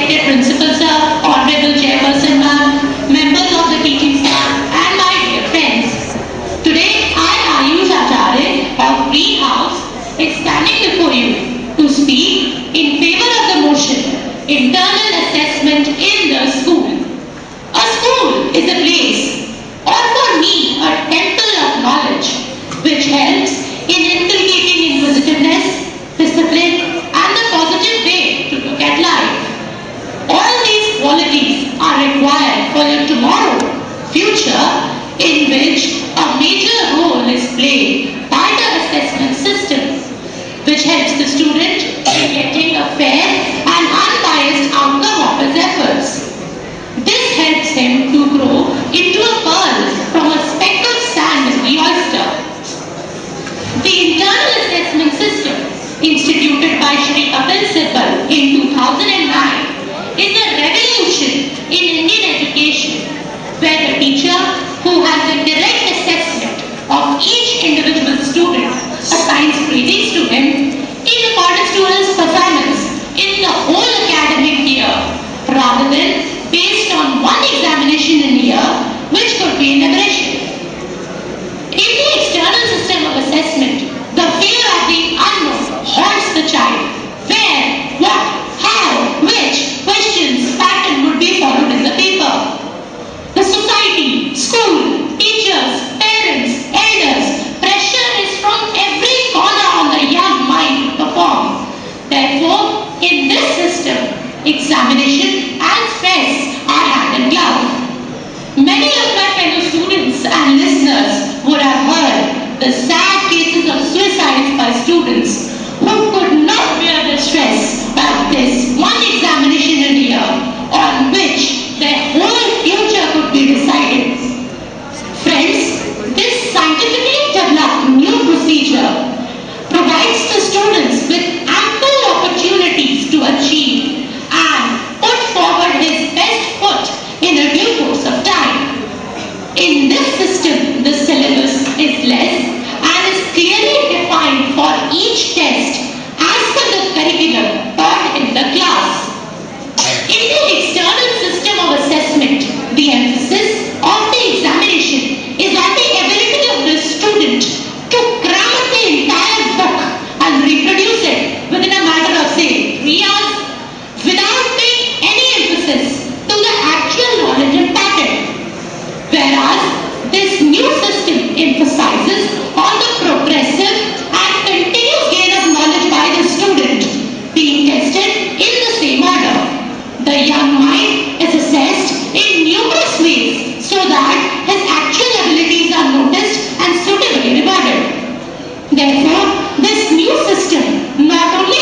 respected principal sir, honorable chairperson ma'am, members of the teaching staff, and my dear friends. Today I, Ayush Acharya of Greenhouse, is standing before you to speak in favor of the motion, internal assessment in the school. A school is a place, or for me, a temple of knowledge, which helps in inculcating inquisitiveness, discipline, and the positive way to look at life. All these qualities are required for your tomorrow, future, in which a major role is played by the assessment system, which helps the student in getting a fair and unbiased outcome of his efforts. This helps him to grow into a pearl from a speck of sand in the oyster. The internal assessment system, instituted by Shri Kapil Sibal in 2009, is a revolution in Indian education, where the teacher, who has a direct assessment of each individual student, assigns gradings to him in accordance to his performance in the whole academic year, rather than based on one examination in a year, which could be an aberration. In the external system of assessment, the fear of the unknown haunts the child. Where, what, how, which questions, pattern would be followed in the paper. The society, school, teachers, parents, elders, pressure is from every corner on the young mind to perform. Therefore, in this system, examination and stress are hand in glove. Many of my fellow students and listeners would have heard the sad cases of suicides by students who could not bear the stress of this one examination in a year on which their whole future could be decided. Friends, this scientifically developed new procedure provides the students with ample opportunities to achieve and put forward his best foot in a due course of time. In this system, the syllabus is less and is clearly defined for each test as per the curriculum taught in the class. In the external system of assessment, the emphasis of the examination is on the ability of the student to cram up the entire book and reproduce it within a matter of, say, 3 hours, without paying any emphasis to the actual knowledge and pattern. Whereas this new system emphasizes on the progressive and continuous gain of knowledge by the student being tested in the same order. The young mind is assessed in numerous ways so that his actual abilities are noticed and suitably rewarded. Therefore, this new system not only